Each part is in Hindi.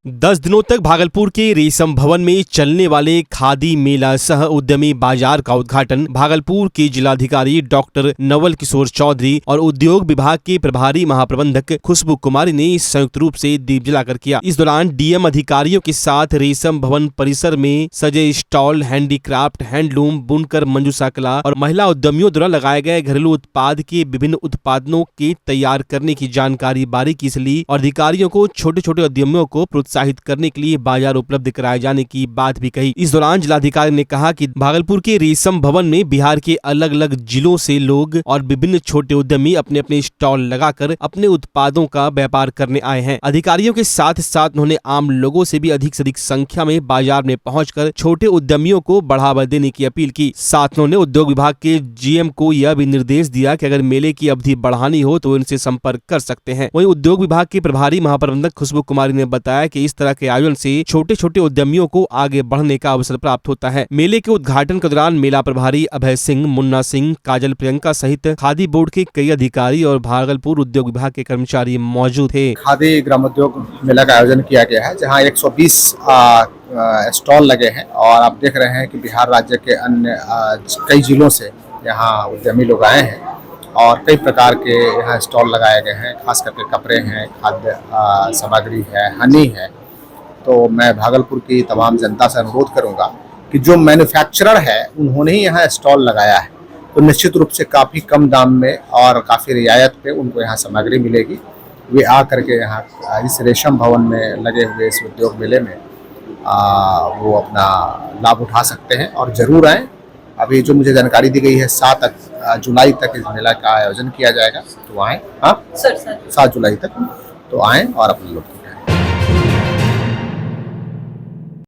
10 दिनों तक भागलपुर के रेशम भवन में चलने वाले खादी मेला सह उद्यमी बाजार का उद्घाटन भागलपुर के जिलाधिकारी डॉक्टर नवल किशोर चौधरी और उद्योग विभाग के प्रभारी महाप्रबंधक खुशबू कुमारी ने संयुक्त रूप से दीप जलाकर किया। इस दौरान डीएम अधिकारियों के साथ रेशम भवन परिसर में सजे स्टॉल, हैंडीक्राफ्ट, हैंडलूम, बुनकर, मंजूषा कला और महिला उद्यमियों द्वारा लगाए गए घरेलू उत्पाद के विभिन्न उत्पादों के तैयार करने की जानकारी बारीकी से ली और अधिकारियों को छोटे छोटे उद्यमियों को प्रोत्साहित करने के लिए बाजार उपलब्ध कराए जाने की बात भी कही। इस दौरान जिलाधिकारी ने कहा कि भागलपुर के रेशम भवन में बिहार के अलग अलग जिलों से लोग और विभिन्न छोटे उद्यमी अपने अपने स्टॉल लगाकर अपने उत्पादों का व्यापार करने आए हैं। अधिकारियों के साथ साथ उन्होंने आम लोगों से भी अधिक संख्या में बाजार में पहुंचकर छोटे उद्यमियों को बढ़ावा देने की अपील की। साथ उन्होंने उद्योग विभाग के जीएम को यह भी निर्देश दिया कि अगर मेले की अवधि बढ़ानी हो तो इनसे संपर्क कर सकते हैं। वहीं उद्योग विभाग के प्रभारी महाप्रबंधक खुशबू कुमारी ने बताया कि इस तरह के आयोजन से छोटे छोटे उद्यमियों को आगे बढ़ने का अवसर प्राप्त होता है। मेले के उद्घाटन के दौरान मेला प्रभारी अभय सिंह, मुन्ना सिंह, काजल प्रियंका सहित खादी बोर्ड के कई अधिकारी और भागलपुर उद्योग विभाग के कर्मचारी मौजूद थे। खादी ग्रामोद्योग मेला का आयोजन किया गया है, जहां 120 स्टॉल लगे हैं और आप देख रहे हैं कि बिहार राज्य के अन्य कई जिलों से यहाँ उद्यमी लोग आए हैं और कई प्रकार के यहाँ स्टॉल लगाए गए हैं। खास करके कपड़े हैं, खाद्य सामग्री है, हनी है। तो मैं भागलपुर की तमाम जनता से अनुरोध करूँगा कि जो मैन्युफैक्चरर है उन्होंने ही यहाँ स्टॉल लगाया है, तो निश्चित रूप से काफ़ी कम दाम में और काफ़ी रियायत पे उनको यहाँ सामग्री मिलेगी। वे आ करके यहाँ इस रेशम भवन में लगे हुए इस उद्योग मेले में वो अपना लाभ उठा सकते हैं और ज़रूर आएँ। अभी जो मुझे जानकारी दी गई है 7 जुलाई तक इस मेला का आयोजन किया जाएगा, तो आएँ। हाँ सर, 7 जुलाई तक तो आएँ और अपने लोग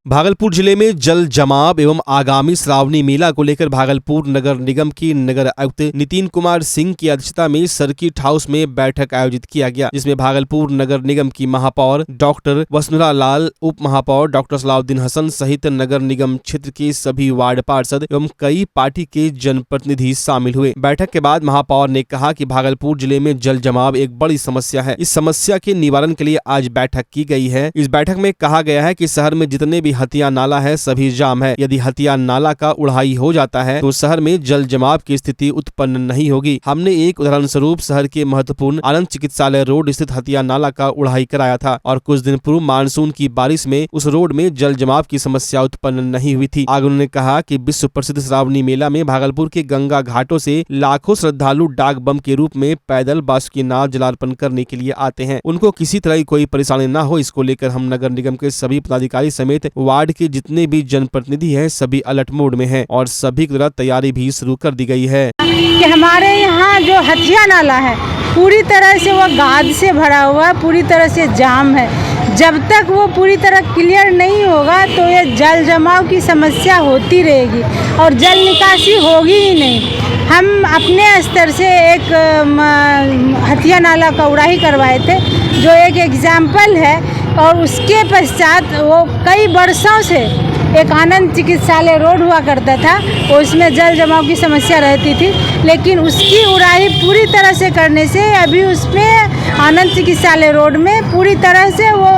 भागलपुर जिले में जल जमाव एवं आगामी श्रावणी मेला को लेकर भागलपुर नगर निगम की नगर आयुक्त नितिन कुमार सिंह की अध्यक्षता में सर्किट हाउस में बैठक आयोजित किया गया, जिसमें भागलपुर नगर निगम की महापौर डॉक्टर वसुंधरा लाल, उप महापौर डॉक्टर सलाउद्दीन हसन सहित नगर निगम क्षेत्र के सभी वार्ड पार्षद एवं कई पार्टी के जनप्रतिनिधि शामिल हुए। बैठक के बाद महापौर ने कहा कि भागलपुर जिले में जल जमाव एक बड़ी समस्या है। इस समस्या के निवारण के लिए आज बैठक की गई है। इस बैठक में कहा गया है कि शहर में जितने भी हथिया नाला है सभी जाम है। यदि हथिया नाला का उड़ाई हो जाता है तो शहर में जल जमाव की स्थिति उत्पन्न नहीं होगी। हमने एक उदाहरण स्वरूप शहर के महत्वपूर्ण आनंद चिकित्सालय रोड स्थित हथिया नाला का उड़ाई कराया था और कुछ दिन पूर्व मानसून की बारिश में उस रोड में जल जमाव की समस्या उत्पन्न नहीं हुई थी। आगे उन्होंने कहा कि विश्व प्रसिद्ध श्रावणी मेला में भागलपुर के गंगा घाटों से लाखों श्रद्धालु डाक बम के रूप में पैदल बासुकीनाथ जलार्पण करने के लिए आते हैं। उनको किसी तरह की कोई परेशानी न हो, इसको लेकर हम नगर निगम के सभी पदाधिकारी समेत वार्ड के जितने भी जनप्रतिनिधि हैं सभी अलर्ट मोड में हैं और सभी की तरह तैयारी भी शुरू कर दी गई है कि हमारे यहाँ जो हथिया नाला है पूरी तरह से वो गाद से भरा हुआ है, पूरी तरह से जाम है। जब तक वो पूरी तरह क्लियर नहीं होगा तो ये जल जमाव की समस्या होती रहेगी और जल निकासी होगी ही नहीं। हम अपने स्तर से एक हथिया नाला का उड़ाही करवाए थे, जो एक एग्जाम्पल है, और उसके पश्चात वो कई वर्षों से एक आनंद चिकित्सालय रोड हुआ करता था, उसमें जल जमाव की समस्या रहती थी, लेकिन उसकी उड़ाही पूरी तरह से करने से अभी उसमें आनंद चिकित्सालय रोड में पूरी तरह से वो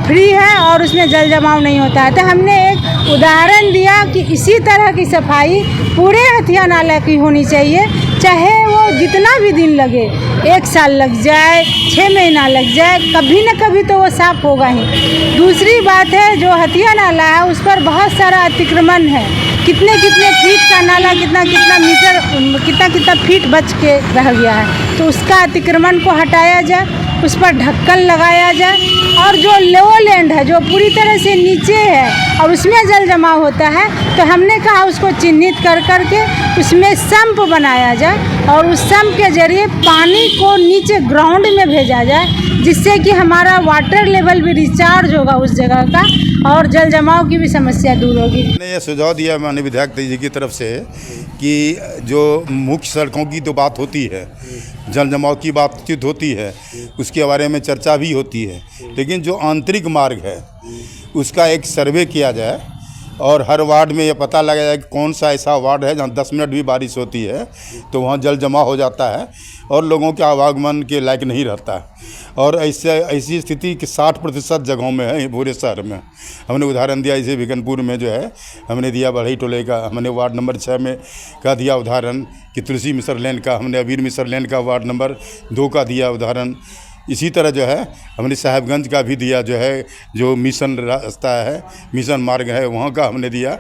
फ्री है और उसमें जल जमाव नहीं होता है। तो हमने एक उदाहरण दिया कि इसी तरह की सफाई पूरे हथिया नाला की होनी चाहिए, चाहे वो जितना भी दिन लगे, 1 साल लग जाए, 6 महीना लग जाए, कभी न कभी तो वो साफ होगा ही। दूसरी बात है, जो हथिया नाला है उस पर बहुत सारा अतिक्रमण है। कितने फीट का नाला, कितना मीटर, कितना फीट बच के रह गया है, तो उसका अतिक्रमण को हटाया जाए, उस पर ढक्कन लगाया जाए और जो लो लैंड है जो पूरी तरह से नीचे है और उसमें जल जमाव होता है, तो हमने कहा उसको चिन्हित कर करके उसमें सम्प बनाया जाए और उस सम्प के जरिए पानी को नीचे ग्राउंड में भेजा जाए, जिससे कि हमारा वाटर लेवल भी रिचार्ज होगा उस जगह का और जल जमाव की भी समस्या दूर होगी। मैंने ये सुझाव दिया माननीय विधायक जी की तरफ से कि जो मुख्य सड़कों की तो बात होती है, जल जमाव की बातचीत होती है, उसके बारे में चर्चा भी होती है, लेकिन जो आंतरिक मार्ग है उसका एक सर्वे किया जाए और हर वार्ड में ये पता लगा जाए कि कौन सा ऐसा वार्ड है जहाँ 10 मिनट भी बारिश होती है तो वहाँ जल जमा हो जाता है और लोगों के आवागमन के लायक नहीं रहता है। और ऐसी स्थिति कि 60% जगहों में है पूरे शहर में। हमने उदाहरण दिया, इसे बिकनपुर में जो है हमने दिया बढ़ई टोले का, हमने वार्ड नंबर 6 में का दिया उदाहरण कि तुलसी मिसर लेन का, हमने अबीर मिसर लेन का वार्ड नंबर 2 का दिया उदाहरण। इसी तरह जो है हमने साहेबगंज का भी दिया, जो है जो मिशन रास्ता है, मिशन मार्ग है, वहाँ का हमने दिया।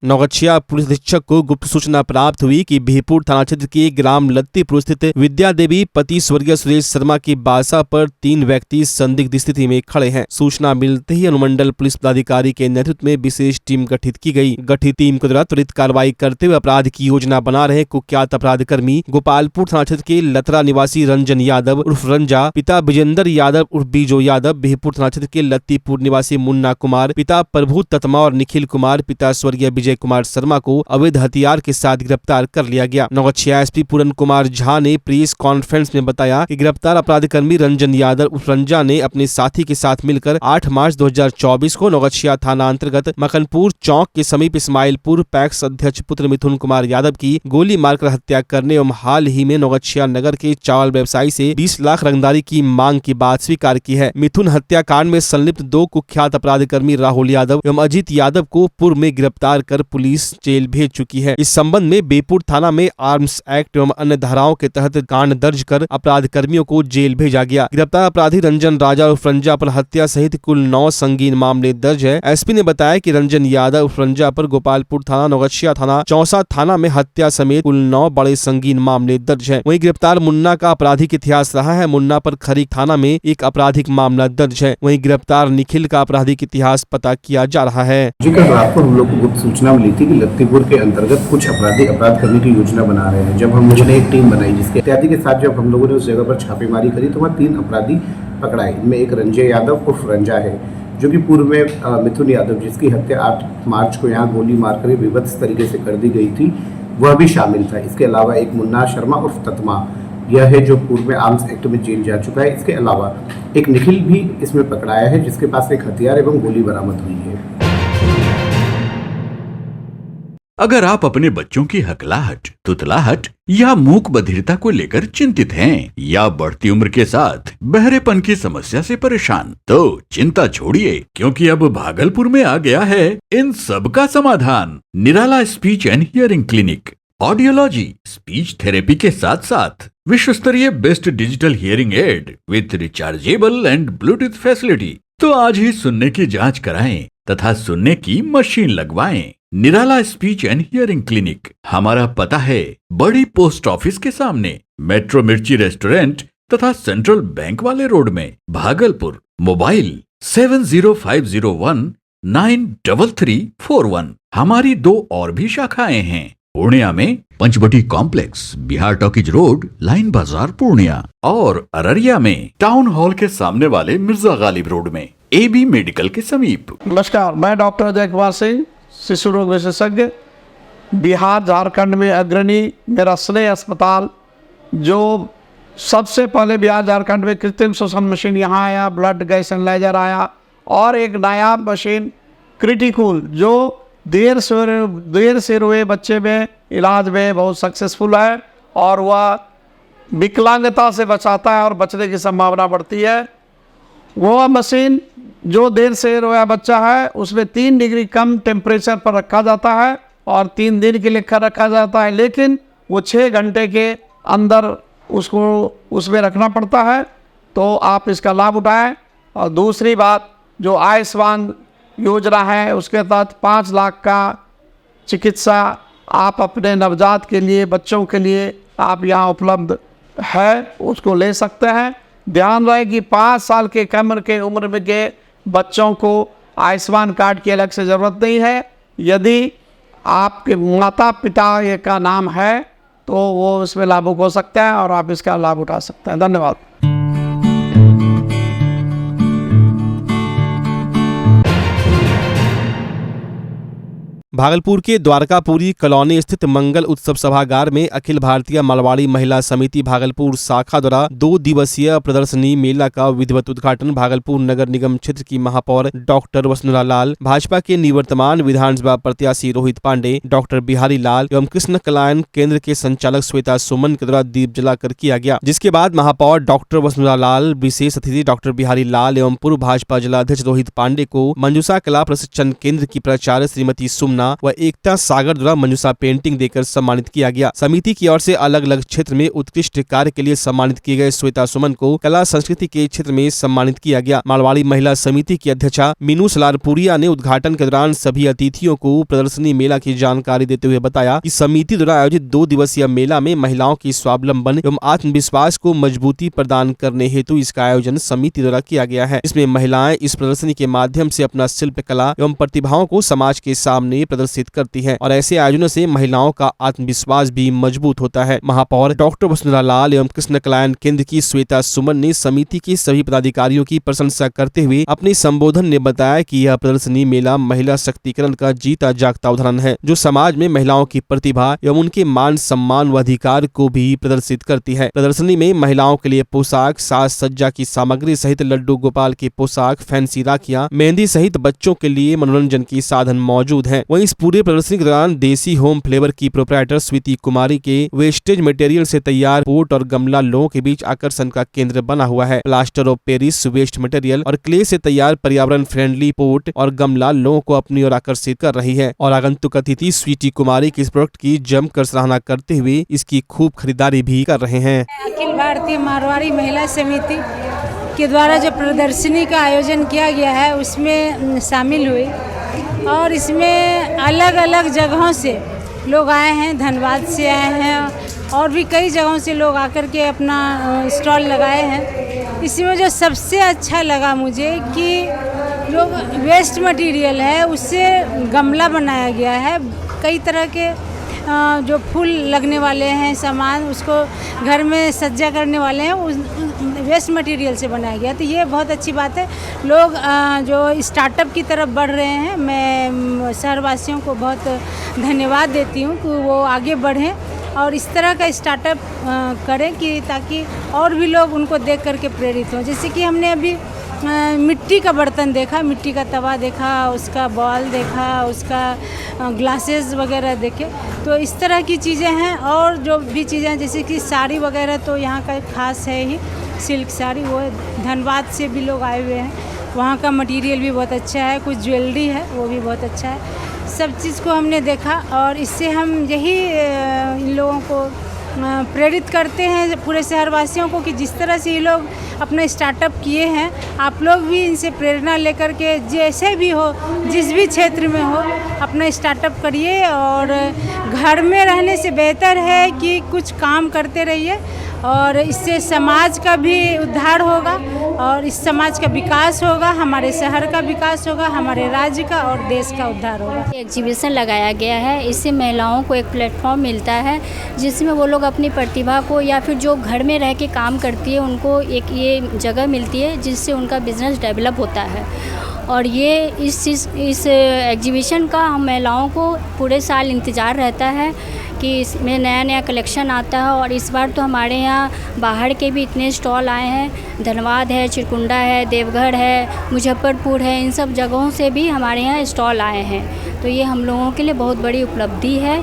नौगछिया पुलिस अधीक्षक को गुप्त सूचना प्राप्त हुई कि बिहपुर थाना क्षेत्र के ग्राम लत्तीपुर स्थित विद्या देवी पति स्वर्गीय सुरेश शर्मा की बासा पर 3 व्यक्ति संदिग्ध स्थिति में खड़े हैं। सूचना मिलते ही अनुमंडल पुलिस पदाधिकारी के नेतृत्व में विशेष टीम गठित की गई। गठित टीम के द्वारा त्वरित कार्रवाई करते हुए अपराध की योजना बना रहे कुख्यात अपराध कर्मी गोपालपुर थाना क्षेत्र के लतरा निवासी रंजन यादव उर्फ रंजा, पिता विजेंद्र यादव उर्फ बीजो यादव, बिहपुर थाना क्षेत्र के लत्तीपुर निवासी मुन्ना कुमार, पिता प्रभु ततमा और निखिल कुमार, पिता स्वर्गीय विजय कुमार शर्मा को अवैध हथियार के साथ गिरफ्तार कर लिया गया। नौगछिया एसपी पूरन कुमार झा ने प्रेस कॉन्फ्रेंस में बताया कि गिरफ्तार अपराधी कर्मी रंजन यादव उर्फ रंजा ने अपने साथी के साथ मिलकर 8 मार्च 2024 को नौगछिया थाना अंतर्गत मखनपुर चौक के समीप इस्माइलपुर पैक्स अध्यक्ष पुत्र मिथुन कुमार यादव की गोली मारकर हत्या करने एवं हाल ही में नौगछिया नगर के चावल व्यवसायी से 20 लाख रंगदारी की मांग की बात स्वीकार की है। मिथुन हत्याकांड में संलिप्त 2 कुख्यात अपराधी कर्मी राहुल यादव एवं अजीत यादव को पूर्व में गिरफ्तार कर पुलिस जेल भेज चुकी है। इस संबंध में बेपुर थाना में आर्म्स एक्ट एवं अन्य धाराओं के तहत कांड दर्ज कर अपराध कर्मियों को जेल भेजा गया। गिरफ्तार अपराधी रंजन राजा और रंजा पर हत्या सहित कुल 9 संगीन मामले दर्ज है। एसपी ने बताया कि रंजन यादव और रंजा पर गोपालपुर थाना, नौगछिया थाना, चौसा थाना में हत्या समेत कुल 9 बड़े संगीन मामले दर्ज है। वहीं गिरफ्तार मुन्ना का आपराधिक इतिहास रहा है। मुन्ना पर खरीक थाना में एक आपराधिक मामला दर्ज है। वहीं गिरफ्तार निखिल का आपराधिक इतिहास पता किया जा रहा है। आपको हम लोग को गुप्त सूचना मिली थी कि लत्तीपुर के अंतर्गत कुछ अपराधी अपराध करने की योजना बना रहे हैं। जब हम लोगों ने एक टीम बनाई जिसके इत्यादि के साथ जब हम लोगों ने उस जगह पर छापेमारी करी तो वहाँ 3 अपराधी पकड़ाए। इनमें एक रंजय यादव उर्फ रंजा है जो कि पूर्व में मिथुन यादव जिसकी हत्या 8 मार्च को यहाँ गोली मारकर विभत्स तरीके से कर दी गई थी, वह भी शामिल था। इसके अलावा एक मुन्ना शर्मा उर्फ ततमा, यह है जो पूर्व में आर्म्स एक्ट में जेल जा चुका है। इसके अलावा एक निखिल भी इसमें पकड़ाया है जिसके पास एक हथियार एवं गोली बरामद हुई है। अगर आप अपने बच्चों की हकलाहट, तुतलाहट या मूक बधिरता को लेकर चिंतित हैं या बढ़ती उम्र के साथ बहरेपन की समस्या से परेशान, तो चिंता छोड़िए, क्योंकि अब भागलपुर में आ गया है इन सब का समाधान। Nirala speech and hearing clinic. Audiology, speech therapy के साथ साथ विश्व स्तरीय best digital hearing aid with rechargeable and bluetooth facility. तो आज ही सुनने की जांच कराएं तथा सुनने की मशीन लगवाएं। निराला स्पीच एंड हियरिंग क्लिनिक। हमारा पता है बड़ी पोस्ट ऑफिस के सामने, मेट्रो मिर्ची रेस्टोरेंट तथा सेंट्रल बैंक वाले रोड में, भागलपुर। मोबाइल 7050193341। हमारी 2 और भी शाखाएं हैं। पूर्णिया में Panchavati complex, Bihar talkies road, line Bazar Purnia, और अररिया में टाउन हॉल के सामने वाले मिर्जा गालिब रोड में, AB मेडिकल के समीप। नमस्कार, मैं डॉक्टर अजय कुमार सिंह, शिशु रोग विशेषज्ञ, बिहार झारखंड में अग्रणी। मेरा स्नेह अस्पताल जो सबसे पहले बिहार झारखंड में कृत्रिम श्वसन मशीन यहाँ आया, ब्लड गैस एनालाइजर आया, और एक नायाब मशीन क्रिटिकल जो देर से रोए बच्चे में इलाज में बहुत सक्सेसफुल है, और वह विकलांगता से बचाता है और बचने की संभावना बढ़ती है। वो मशीन जो देर से रोया बच्चा है उसमें 3 डिग्री कम टेम्परेचर पर रखा जाता है और 3 दिन के लिए रखा जाता है, लेकिन वो 6 घंटे के अंदर उसको उसमें रखना पड़ता है। तो आप इसका लाभ उठाएं। और दूसरी बात, जो आयुष्मान योजना है उसके तहत 5 लाख का चिकित्सा आप अपने नवजात के लिए, बच्चों के लिए आप यहाँ उपलब्ध है, उसको ले सकते हैं। ध्यान रहे कि 5 साल के कम के उम्र में के बच्चों को आयुष्मान कार्ड की अलग से ज़रूरत नहीं है। यदि आपके माता पिता का नाम है तो वो इसमें लाभुक हो सकता है और आप इसका लाभ उठा सकते हैं। धन्यवाद। भागलपुर के द्वारकापुरी कॉलोनी स्थित मंगल उत्सव सभागार में अखिल भारतीय मारवाड़ी महिला समिति भागलपुर शाखा द्वारा 2 दिवसीय प्रदर्शनी मेला का विधिवत उद्घाटन भागलपुर नगर निगम क्षेत्र की महापौर डॉक्टर वसुंधरा लाल, भाजपा के निवर्तमान विधानसभा प्रत्याशी रोहित पांडे, डॉक्टर बिहारी लाल एवं कृष्ण कल्याण केंद्र के संचालक श्वेता सुमन के द्वारा दीप जलाकर किया गया। जिसके बाद महापौर डॉक्टर वसुंधरा लाल, विशेष अतिथि डॉक्टर बिहारी लाल एवं पूर्व भाजपा जिलाध्यक्ष रोहित पांडे को मंजूषा कला प्रशिक्षण केंद्र की प्राचार्य श्रीमती सुमना व एकता सागर द्वारा मंजूषा पेंटिंग देकर सम्मानित किया गया। समिति की ओर से अलग अलग क्षेत्र में उत्कृष्ट कार्य के लिए सम्मानित किए गए श्वेता सुमन को कला संस्कृति के क्षेत्र में सम्मानित किया गया। मारवाड़ी महिला समिति की अध्यक्षा मीनू सलारपुरिया ने उद्घाटन के दौरान सभी अतिथियों को प्रदर्शनी मेला की जानकारी देते हुए बताया कि समिति द्वारा आयोजित 2 दिवसीय मेला में महिलाओं की स्वावलंबन एवं आत्मविश्वास को मजबूती प्रदान करने हेतु इसका आयोजन समिति द्वारा किया गया है। इसमें महिलाएं इस प्रदर्शनी के माध्यम से अपना शिल्प कला एवं प्रतिभाओं को समाज के सामने प्रदर्शित करती है और ऐसे आयोजनों से महिलाओं का आत्मविश्वास भी मजबूत होता है। महापौर डॉक्टर वसुंधरा लाल एवं कृष्ण कल्याण केंद्र की श्वेता सुमन ने समिति के सभी पदाधिकारियों की प्रशंसा करते हुए अपने संबोधन में बताया कि यह प्रदर्शनी मेला महिला शक्तिकरण का जीता जागता उदाहरण है, जो समाज में महिलाओं की प्रतिभा एवं उनके मान सम्मान व अधिकार को भी प्रदर्शित करती है। प्रदर्शनी में महिलाओं के लिए पोशाक, साज सज्जा की सामग्री सहित लड्डू गोपाल की पोशाक, फैंसी राखियां, मेहंदी सहित बच्चों के लिए मनोरंजन की साधन मौजूद हैं। वहीं इस पूरे प्रदर्शनी के दौरान देसी होम फ्लेवर की प्रोप्राइटर स्वीति कुमारी के वेस्टेज मटेरियल से तैयार पोट और गमला लोगों के बीच आकर्षण का केंद्र बना हुआ है। Plaster of Paris waste material और क्ले से तैयार पर्यावरण फ्रेंडली पोट और गमला लोगों को अपनी ओर आकर्षित कर रही है और आगंतुक अतिथि स्वीति कुमारी की इस प्रोडक्ट की जमकर सराहना करते हुए इसकी खूब खरीदारी भी कर रहे हैं। अखिल भारतीय मारवाड़ी महिला समिति के द्वारा जो प्रदर्शनी का आयोजन किया गया है उसमें शामिल हुई और इसमें अलग अलग जगहों से लोग आए हैं, धनबाद से आए हैं और भी कई जगहों से लोग आकर के अपना स्टॉल लगाए हैं। इसमें जो सबसे अच्छा लगा मुझे कि जो वेस्ट मटेरियल है उससे गमला बनाया गया है। कई तरह के जो फूल लगने वाले हैं सामान, उसको घर में सज्जा करने वाले हैं, उस वेस्ट मटेरियल से बनाया गया। तो ये बहुत अच्छी बात है। लोग जो स्टार्टअप की तरफ बढ़ रहे हैं, मैं शहरवासियों को बहुत धन्यवाद देती हूँ कि वो आगे बढ़ें और इस तरह का स्टार्टअप करें कि ताकि और भी लोग उनको देख करके प्रेरित हों। जैसे कि हमने अभी मिट्टी का बर्तन देखा, मिट्टी का तवा देखा, उसका बॉल देखा, उसका ग्लासेस वगैरह देखे। तो इस तरह की चीज़ें हैं और जो भी चीज़ें जैसे कि साड़ी वगैरह तो यहाँ का खास है ही, सिल्क साड़ी, वो धनबाद से भी लोग आए हुए हैं, वहाँ का मटेरियल भी बहुत अच्छा है। कुछ ज्वेलरी है वो भी बहुत अच्छा है। सब चीज़ को हमने देखा और इससे हम यही इन लोगों को प्रेरित करते हैं, पूरे शहरवासियों को, कि जिस तरह से ये लोग अपना स्टार्टअप किए हैं, आप लोग भी इनसे प्रेरणा लेकर के जैसे भी हो, जिस भी क्षेत्र में हो, अपना स्टार्टअप करिए। और घर में रहने से बेहतर है कि कुछ काम करते रहिए और इससे समाज का भी उद्धार होगा और इस समाज का विकास होगा, हमारे शहर का विकास होगा, हमारे राज्य का और देश का उद्धार होगा। एग्जीबिशन लगाया गया है, इससे महिलाओं को एक प्लेटफॉर्म मिलता है जिसमें वो लोग अपनी प्रतिभा को, या फिर जो घर में रह के काम करती है उनको एक ये जगह मिलती है जिससे उनका बिजनेस डेवलप होता है। और ये इस एग्जीबिशन का हम महिलाओं को पूरे साल इंतज़ार रहता है कि इसमें नया नया कलेक्शन आता है। और इस बार तो हमारे यहाँ बाहर के भी इतने स्टॉल आए हैं, धनबाद है, चिरकुंडा है, देवघर है, मुजफ्फरपुर है, इन सब जगहों से भी हमारे यहाँ स्टॉल आए हैं। तो ये हम लोगों के लिए बहुत बड़ी उपलब्धि है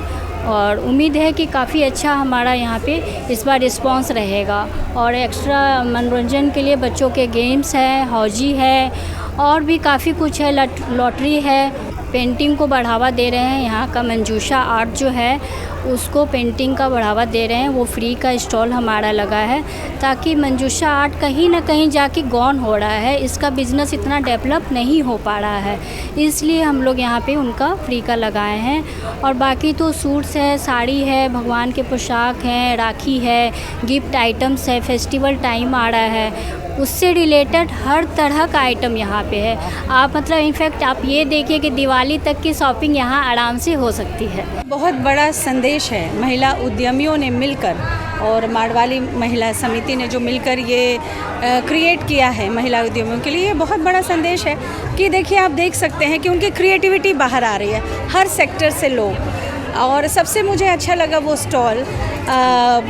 और उम्मीद है कि काफ़ी अच्छा हमारा यहाँ पे इस बार रिस्पांस रहेगा। और एक्स्ट्रा मनोरंजन के लिए बच्चों के गेम्स है, हौजी है और भी काफ़ी कुछ है, लॉटरी है। पेंटिंग को बढ़ावा दे रहे हैं, यहाँ का मंजूषा आर्ट जो है उसको पेंटिंग का बढ़ावा दे रहे हैं। वो फ्री का स्टॉल हमारा लगा है ताकि मंजूषा आर्ट कहीं ना कहीं जाके गॉन हो रहा है, इसका बिज़नेस इतना डेवलप नहीं हो पा रहा है, इसलिए हम लोग यहाँ पे उनका फ्री का लगाए हैं। और बाकी तो सूट्स है, साड़ी है, भगवान के पोशाक हैं, राखी है, गिफ्ट आइटम्स है, फेस्टिवल टाइम आ रहा है उससे रिलेटेड हर तरह का आइटम यहाँ पे है। आप मतलब इनफैक्ट आप ये देखिए कि दिवाली तक की शॉपिंग यहाँ आराम से हो सकती है। बहुत बड़ा संदेश है, महिला उद्यमियों ने मिलकर और मारवाड़ी महिला समिति ने जो मिलकर ये क्रिएट किया है महिला उद्यमियों के लिए, ये बहुत बड़ा संदेश है कि देखिए आप देख सकते हैं कि उनकी क्रिएटिविटी बाहर आ रही है, हर सेक्टर से लोग। और सबसे मुझे अच्छा लगा वो स्टॉल,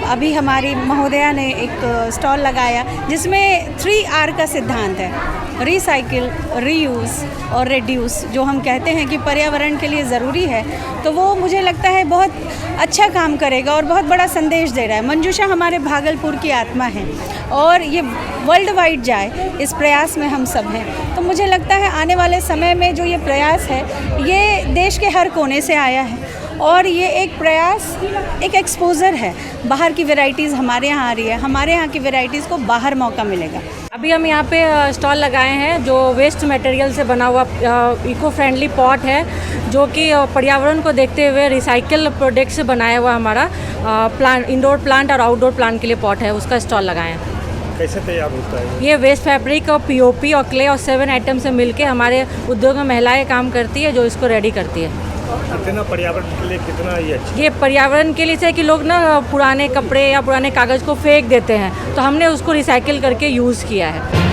अभी हमारी महोदया ने एक स्टॉल लगाया जिसमें 3R का सिद्धांत है, रिसाइकिल, रीयूज़ और रिड्यूस, जो हम कहते हैं कि पर्यावरण के लिए ज़रूरी है। तो वो मुझे लगता है बहुत अच्छा काम करेगा और बहुत बड़ा संदेश दे रहा है। मंजूषा हमारे भागलपुर की आत्मा है और ये वर्ल्ड वाइड जाए, इस प्रयास में हम सब हैं। तो मुझे लगता है आने वाले समय में जो ये प्रयास है ये देश के हर कोने से आया है और ये एक प्रयास, एक एक्सपोजर है। बाहर की वैरायटीज़ हमारे यहाँ आ रही है, हमारे यहाँ की वैरायटीज़ को बाहर मौका मिलेगा। अभी हम यहाँ पे स्टॉल लगाए हैं जो वेस्ट मटेरियल से बना हुआ इको फ्रेंडली पॉट है, जो कि पर्यावरण को देखते हुए रिसाइकल प्रोडक्ट से बनाया हुआ हमारा प्लांट, इंडोर प्लांट और आउटडोर प्लांट के लिए पॉट है, उसका स्टॉल लगाए हैं। कैसे तैयार होता है ये वेस्ट फैब्रिक और पीओपी और क्ले और 7 आइटम से मिलके हमारे उद्योग में महिलाएं काम करती है जो इसको रेडी करती है। कितना पर्यावरण के लिए कितना ये अच्छा? ये पर्यावरण के लिए है कि लोग ना पुराने कपड़े या पुराने कागज़ को फेंक देते हैं, तो हमने उसको रिसाइकिल करके यूज़ किया है।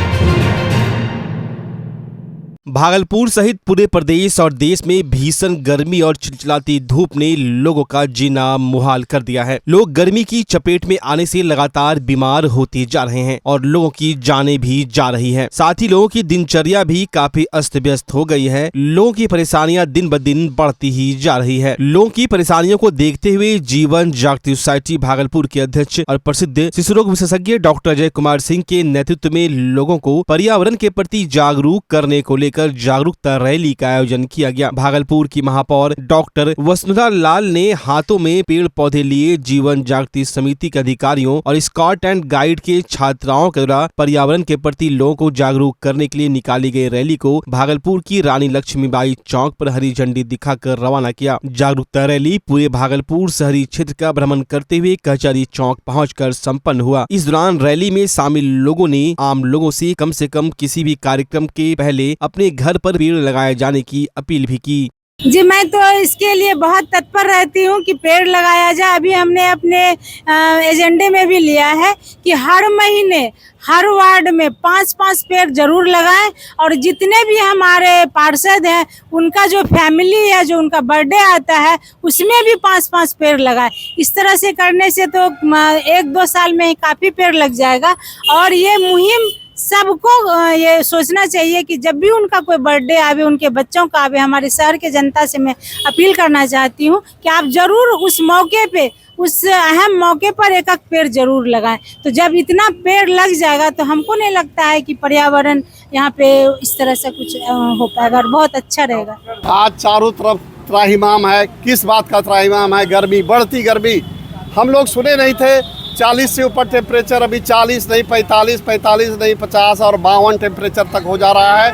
भागलपुर सहित पूरे प्रदेश और देश में भीषण गर्मी और चिलचिलाती धूप ने लोगों का जीना मुहाल कर दिया है। लोग गर्मी की चपेट में आने से लगातार बीमार होते जा रहे हैं और लोगों की जानें भी जा रही हैं। साथ ही लोगों की दिनचर्या भी काफी अस्त व्यस्त हो गई है। लोगों की परेशानियां दिन ब दिन बढ़ती ही जा रही है। लोगों की परेशानियों को देखते हुए जीवन जागृति सोसाइटी भागलपुर के अध्यक्ष और प्रसिद्ध शिशु रोग विशेषज्ञ डॉक्टर अजय कुमार सिंह के नेतृत्व में लोगों को पर्यावरण के प्रति जागरूक करने को लेकर जागरूकता रैली का आयोजन किया गया। भागलपुर की महापौर डॉक्टर वसुंधरा लाल ने हाथों में पेड़ पौधे लिए जीवन जागृति समिति के अधिकारियों और स्काउट एंड गाइड के छात्राओं के द्वारा पर्यावरण के प्रति लोगों को जागरूक करने के लिए निकाली गई रैली को भागलपुर की रानी लक्ष्मीबाई चौक पर हरी झंडी दिखाकर रवाना किया। जागरूकता रैली पूरे भागलपुर शहरी क्षेत्र का भ्रमण करते हुए कचहरी चौक पहुंचकर संपन्न हुआ। इस दौरान रैली में शामिल लोगों ने आम लोगों से कम किसी भी कार्यक्रम के पहले अपने घर पर पेड़ लगाए जाने की अपील भी की। जी, मैं तो इसके लिए बहुत तत्पर रहती हूँ कि पेड़ लगाया जाए। अभी हमने अपने एजेंडे में भी लिया है कि हर महीने हर वार्ड में 5-5 पेड़ जरूर लगाएं और जितने भी हमारे पार्षद हैं उनका जो फैमिली है, जो उनका बर्थडे आता है उसमें भी 5-5 पेड़ लगाएं। इस तरह से करने से तो 1-2 साल में ही काफ़ी पेड़ लग जाएगा। और ये मुहिम सबको ये सोचना चाहिए कि जब भी उनका कोई बर्थडे आवे, उनके बच्चों का आवे, हमारे शहर के जनता से मैं अपील करना चाहती हूँ कि आप जरूर उस मौके पे, उस अहम मौके पर एक पेड़ जरूर लगाएं। तो जब इतना पेड़ लग जाएगा तो हमको नहीं लगता है कि पर्यावरण यहाँ पे इस तरह से कुछ हो पाएगा और बहुत अच्छा रहेगा। आज चारों तरफ त्राहिमाम है। किस बात का त्राहिमाम है? गर्मी, बढ़ती गर्मी। हम लोग सुने नहीं थे 40 से ऊपर टेम्परेचर, अभी 40 नहीं 45 नहीं 50 और 52 टेम्परेचर तक हो जा रहा है।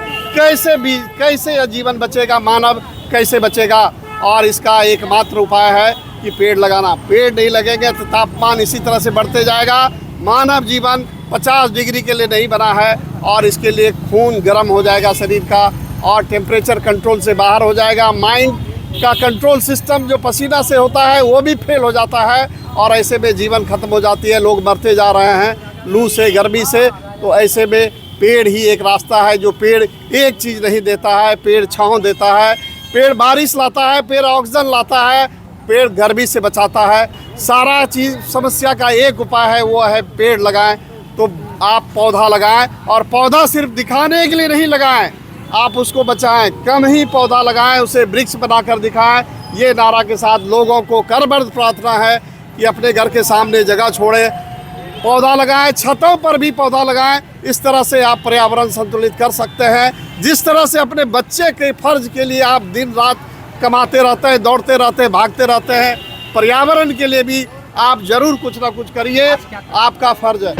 कैसे यह जीवन बचेगा, मानव कैसे बचेगा? और इसका एकमात्र उपाय है कि पेड़ लगाना। पेड़ नहीं लगेंगे तो तापमान इसी तरह से बढ़ते जाएगा। मानव जीवन 50 डिग्री के लिए नहीं बना है और इसके लिए खून गर्म हो जाएगा शरीर का और टेम्परेचर कंट्रोल से बाहर हो जाएगा। माइंड का कंट्रोल सिस्टम जो पसीना से होता है वो भी फेल हो जाता है और ऐसे में जीवन खत्म हो जाती है। लोग मरते जा रहे हैं लू से, गर्मी से। तो ऐसे में पेड़ ही एक रास्ता है। जो पेड़ एक चीज़ नहीं देता है, पेड़ छांव देता है, पेड़ बारिश लाता है, पेड़ ऑक्सीजन लाता है, पेड़ गर्मी से बचाता है। सारा चीज़ समस्या का एक उपाय है, वो है पेड़ लगाएं। तो आप पौधा लगाएं और पौधा सिर्फ दिखाने के लिए नहीं लगाएं, आप उसको बचाएं। कम ही पौधा लगाएं, उसे वृक्ष बनाकर दिखाएं। ये नारा के साथ लोगों को करबद्ध प्रार्थना है कि अपने घर के सामने जगह छोड़ें, पौधा लगाएं, छतों पर भी पौधा लगाएं। इस तरह से आप पर्यावरण संतुलित कर सकते हैं। जिस तरह से अपने बच्चे के फर्ज के लिए आप दिन रात कमाते रहते हैं, दौड़ते रहते हैं, भागते रहते हैं, पर्यावरण के लिए भी आप जरूर कुछ ना कुछ करिए, आपका फर्ज है।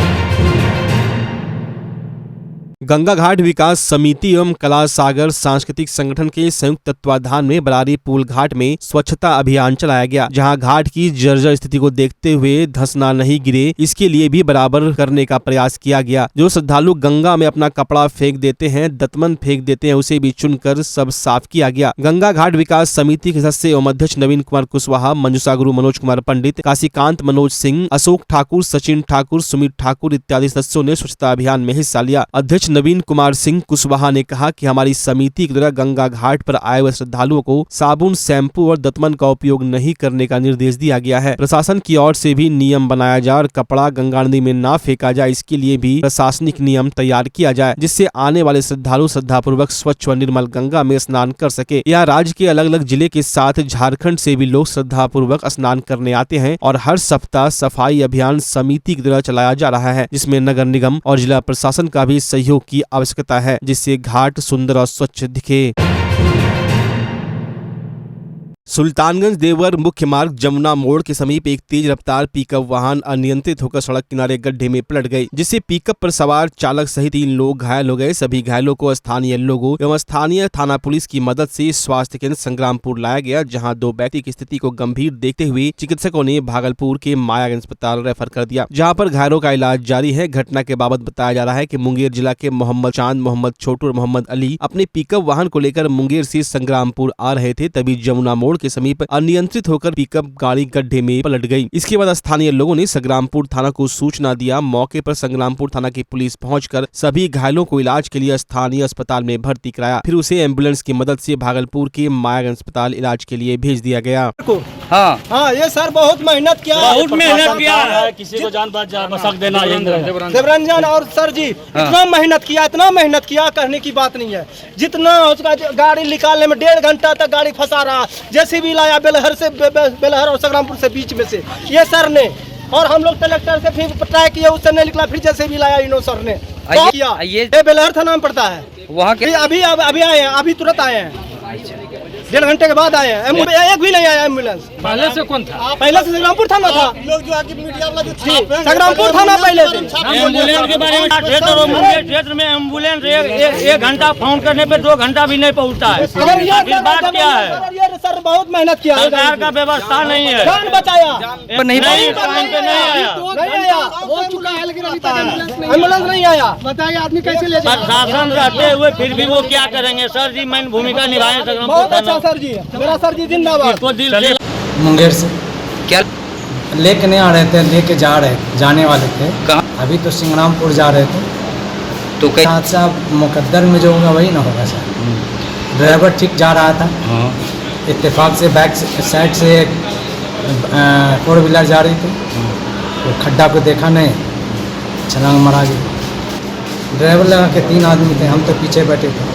गंगा घाट विकास समिति एवं कला सागर सांस्कृतिक संगठन के संयुक्त तत्वाधान में बरारी पुल घाट में स्वच्छता अभियान चलाया गया, जहां घाट की जर्जर स्थिति को देखते हुए धंसना नहीं गिरे इसके लिए भी बराबर करने का प्रयास किया गया। जो श्रद्धालु गंगा में अपना कपड़ा फेंक देते हैं, दतमन फेंक देते हैं, उसे भी चुनकर सब साफ किया गया। गंगा घाट विकास समिति के सदस्य एवं अध्यक्ष नवीन कुमार कुशवाहा, मंजूषा गुरु, मनोज कुमार पंडित, काशीकांत, मनोज सिंह, अशोक ठाकुर, सचिन ठाकुर, सुमित ठाकुर इत्यादि सदस्यों ने स्वच्छता अभियान में हिस्सा लिया। अध्यक्ष नवीन कुमार सिंह कुशवाहा ने कहा कि हमारी समिति के द्वारा गंगा घाट पर आए हुए श्रद्धालुओं को साबुन, शैम्पू और दतमन का उपयोग नहीं करने का निर्देश दिया गया है। प्रशासन की ओर से भी नियम बनाया जाए और कपड़ा गंगा नदी में ना फेंका जाए, इसके लिए भी प्रशासनिक नियम तैयार किया जाए, जिससे आने वाले श्रद्धालु श्रद्धापूर्वक स्वच्छ व निर्मल गंगा में स्नान कर सके। यह राज्य के अलग अलग जिले के साथ झारखंड से भी लोग श्रद्धापूर्वक स्नान करने आते हैं और हर सप्ताह सफाई अभियान समिति के द्वारा चलाया जा रहा है, जिसमें नगर निगम और जिला प्रशासन का भी सहयोग की आवश्यकता है, जिससे घाट सुंदर और स्वच्छ दिखे। सुल्तानगंज देवघर मुख्य मार्ग जमुना मोड़ के समीप एक तेज रफ्तार पिकअप वाहन अनियंत्रित होकर सड़क किनारे गड्ढे में पलट गई, जिससे पिकअप पर सवार चालक सहित 3 लोग घायल हो गए। सभी घायलों को स्थानीय लोगों एवं स्थानीय थाना पुलिस की मदद से स्वास्थ्य केंद्र संग्रामपुर लाया गया, जहां 2 व्यक्ति की स्थिति को गंभीर देखते हुए चिकित्सकों ने भागलपुर के मायागंज अस्पताल रेफर कर दिया, जहाँ पर घायलों का इलाज जारी है। घटना के बाबत बताया जा रहा है कि मुंगेर जिला के मोहम्मद चांद, मोहम्मद छोटू और मोहम्मद अली अपने पिकअप वाहन को लेकर मुंगेर से संग्रामपुर आ रहे थे, तभी जमुना मोड़ के समीप अनियंत्रित होकर पिकअप गाड़ी गड्ढे में पलट गई। इसके बाद स्थानीय लोगों ने संग्रामपुर थाना को सूचना दिया। मौके पर संग्रामपुर थाना की पुलिस पहुंचकर सभी घायलों को इलाज के लिए स्थानीय अस्पताल में भर्ती कराया, फिर उसे एम्बुलेंस की मदद से भागलपुर के मायागंज अस्पताल इलाज के लिए भेज दिया गया। हाँ, ये सर बहुत मेहनत किया है, किसी को जान बसक देना देवरंजन और सर जी इतना मेहनत किया कहने की बात नहीं है। जितना उसका गाड़ी निकालने में 1.5 घंटा तक गाड़ी फंसा रहा, जैसे भी लाया बेलहर और संग्रामपुर से बीच में से ये सर ने, और हम लोग कलेक्टर से फिर ट्राई किया, उससे नहीं निकला, फिर जैसे भी लाया इनो सर ने किया। ये बेलहर थाना में पड़ता है, वहाँ के अभी आए हैं, अभी तुरंत आए हैं, 1.5 घंटे के बाद आए हैं। एक भी नहीं आया एम्बुलेंस। पहले से कौन था? पहले से संग्रामपुर थाना था। लोग जो आगे मीडिया वाला जो था संग्रामपुर थाना पहले से। एम्बुलेंस के बारे में क्षेत्र में एम्बुलेंस 1 घंटा फोन करने पे 2 घंटा भी नहीं पहुँचता है। बात क्या है? सर बहुत मेहनत किया, सरकार का व्यवस्था नहीं है, जान बचाया नहीं आया, हो चुका है, लेकिन अभी तक एम्बुलेंस नहीं आया। बताइए आदमी कैसे ले जाए? प्रशासन रहते हुए फिर भी वो क्या करेंगे? सर जी मैंने भूमिका निभाए संग्रामपुर। सर जी, मेरा सर जी जिंदाबाद। मुंगेर से क्या लेके नहीं आ रहे थे, लेके जाने वाले थे। कहाँ? अभी तो संग्रामपुर जा रहे थे, तो हादसा मुकद्दर में जो होगा वही ना होगा सर। ड्राइवर ठीक जा रहा था, इत्तेफाक से बैक साइड से 4 व्हीलर जा रही थी, तो खड्डा को देखा नहीं, छलांग मारा गया। ड्राइवर लगा के 3 आदमी थे, हम तो पीछे बैठे थे।